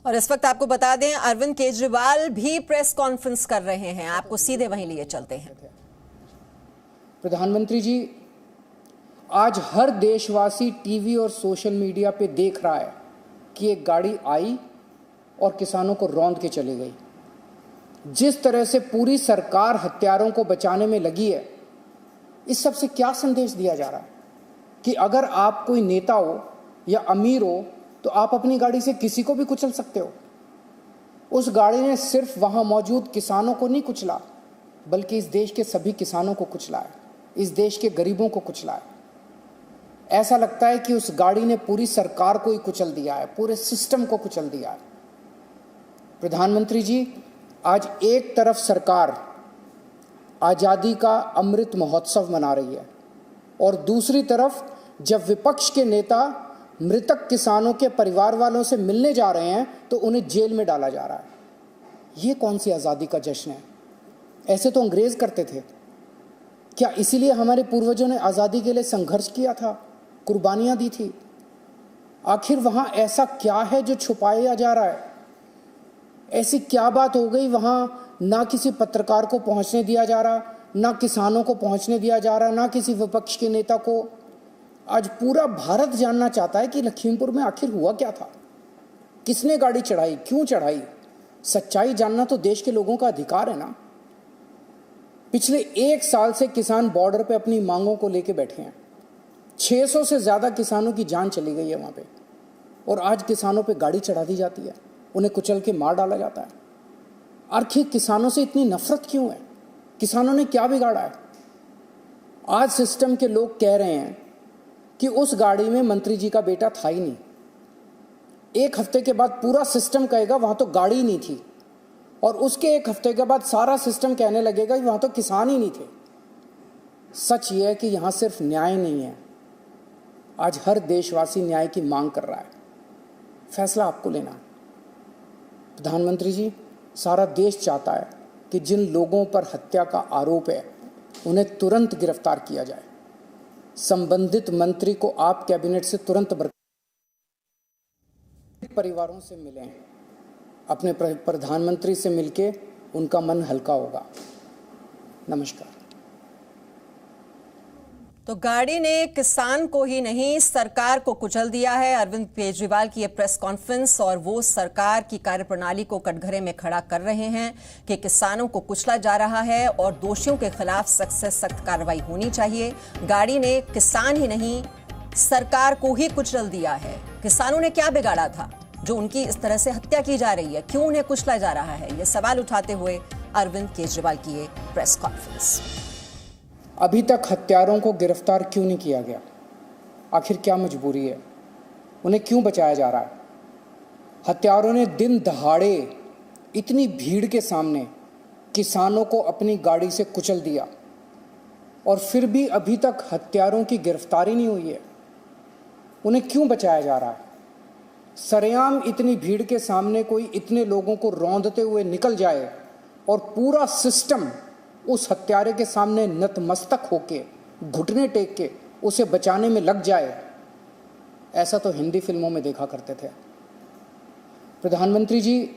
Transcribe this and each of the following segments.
और इस वक्त आपको बता दें, अरविंद केजरीवाल भी प्रेस कॉन्फ्रेंस कर रहे हैं। आपको सीधे वहीं लिए चलते हैं। प्रधानमंत्री जी, आज हर देशवासी टीवी और सोशल मीडिया पे देख रहा है कि एक गाड़ी आई और किसानों को रौंद के चली गई। जिस तरह से पूरी सरकार हत्यारों को बचाने में लगी है, इस सब से क्या संदेश दिया जा रहा है कि अगर आप कोई नेता हो या अमीर हो तो आप अपनी गाड़ी से किसी को भी कुचल सकते हो। उस गाड़ी ने सिर्फ वहां मौजूद किसानों को नहीं कुचला, बल्कि इस देश के सभी किसानों को कुचला है, इस देश के गरीबों को कुचला है। ऐसा लगता है कि उस गाड़ी ने पूरी सरकार को ही कुचल दिया है, पूरे सिस्टम को कुचल दिया है। प्रधानमंत्री जी, आज एक तरफ सरकार आज़ादी का अमृत महोत्सव मना रही है और दूसरी तरफ जब विपक्ष के नेता मृतक किसानों के परिवार वालों से मिलने जा रहे हैं तो उन्हें जेल में डाला जा रहा है। ये कौन सी आज़ादी का जश्न है? ऐसे तो अंग्रेज करते थे। क्या इसीलिए हमारे पूर्वजों ने आज़ादी के लिए संघर्ष किया था, कुर्बानियां दी थी? आखिर वहां ऐसा क्या है जो छुपाया जा रहा है? ऐसी क्या बात हो गई वहां? ना किसी पत्रकार को पहुंचने दिया जा रहा, ना किसानों को पहुंचने दिया जा रहा, ना किसी विपक्ष के नेता को। आज पूरा भारत जानना चाहता है कि लखीमपुर में आखिर हुआ क्या था, किसने गाड़ी चढ़ाई, क्यों चढ़ाई। सच्चाई जानना तो देश के लोगों का अधिकार है ना। पिछले 1 साल से किसान बॉर्डर पे अपनी मांगों को लेके बैठे हैं। 600 से ज्यादा किसानों की जान चली गई है वहां पे, और आज किसानों पे गाड़ी चढ़ा दी जाती है, उन्हें कुचल के मार डाला जाता है। आखिर किसानों से इतनी नफरत क्यों है? किसानों ने क्या बिगाड़ा है? आज सिस्टम के लोग कह रहे हैं कि उस गाड़ी में मंत्री जी का बेटा था ही नहीं। 1 हफ्ते के बाद पूरा सिस्टम कहेगा वहां तो गाड़ी ही नहीं थी, और उसके 1 हफ्ते के बाद सारा सिस्टम कहने लगेगा कि वहां तो किसान ही नहीं थे। सच ये है कि यहां सिर्फ न्याय नहीं है, आज हर देशवासी न्याय की मांग कर रहा है। फैसला आपको लेना है। प्रधानमंत्री जी, सारा देश चाहता है कि जिन लोगों पर हत्या का आरोप है उन्हें तुरंत गिरफ्तार किया जाए। संबंधित मंत्री को आप कैबिनेट से तुरंत परिवारों से मिलें, अपने प्रधानमंत्री से मिलके उनका मन हल्का होगा। नमस्कार। तो गाड़ी ने किसान को ही नहीं, सरकार को कुचल दिया है। अरविंद केजरीवाल की ये प्रेस कॉन्फ्रेंस, और वो सरकार की कार्यप्रणाली को कटघरे में खड़ा कर रहे हैं कि किसानों को कुचला जा रहा है और दोषियों के खिलाफ सख्त से सख्त कार्रवाई होनी चाहिए। गाड़ी ने किसान ही नहीं, सरकार को ही कुचल दिया है। किसानों ने क्या बिगाड़ा था जो उनकी इस तरह से हत्या की जा रही है? क्यों उन्हें कुचला जा रहा है? ये सवाल उठाते हुए अरविंद केजरीवाल की ये प्रेस कॉन्फ्रेंस। अभी तक हत्यारों को गिरफ्तार क्यों नहीं किया गया? आखिर क्या मजबूरी है? उन्हें क्यों बचाया जा रहा है? हत्यारों ने दिन दहाड़े इतनी भीड़ के सामने किसानों को अपनी गाड़ी से कुचल दिया, और फिर भी अभी तक हत्यारों की गिरफ्तारी नहीं हुई है। उन्हें क्यों बचाया जा रहा है? सरेआम इतनी भीड़ के सामने कोई इतने लोगों को रौंदते हुए निकल जाए और पूरा सिस्टम उस हत्यारे के सामने नतमस्तक होके, घुटने टेक के उसे बचाने में लग जाए, ऐसा तो हिंदी फिल्मों में देखा करते थे। प्रधानमंत्री जी,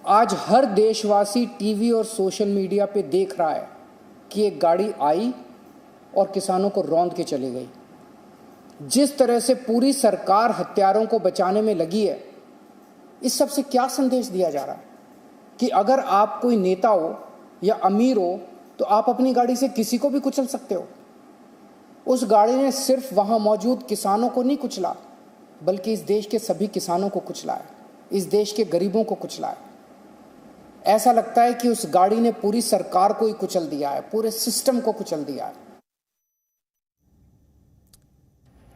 आज हर देशवासी टीवी और सोशल मीडिया पे देख रहा है कि एक गाड़ी आई और किसानों को रौंद के चली गई। जिस तरह से पूरी सरकार हत्यारों को बचाने में लगी है, इस सब से क्या संदेश दिया जा रहा है कि अगर आप कोई नेता हो या अमीर हो तो आप अपनी गाड़ी से किसी को भी कुचल सकते हो। उस गाड़ी ने सिर्फ वहां मौजूद किसानों को नहीं कुचला, बल्कि इस देश के सभी किसानों को कुचला है, इस देश के गरीबों को कुचला है। ऐसा लगता है कि उस गाड़ी ने पूरी सरकार को ही कुचल दिया है, पूरे सिस्टम को कुचल दिया है।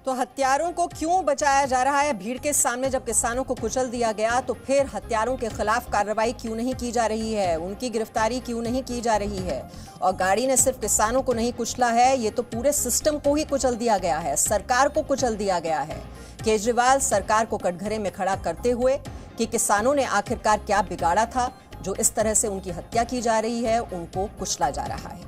तो हत्यारों को क्यों बचाया जा रहा है? भीड़ के सामने जब किसानों को कुचल दिया गया तो फिर हत्यारों के खिलाफ कार्रवाई क्यों नहीं की जा रही है? उनकी गिरफ्तारी क्यों नहीं की जा रही है? और गाड़ी ने सिर्फ किसानों को नहीं कुचला है, ये तो पूरे सिस्टम को ही कुचल दिया गया है, सरकार को कुचल दिया गया है। केजरीवाल सरकार को कटघरे में खड़ा करते हुए कि किसानों ने आखिरकार क्या बिगाड़ा था जो इस तरह से उनकी हत्या की जा रही है, उनको कुचला जा रहा है।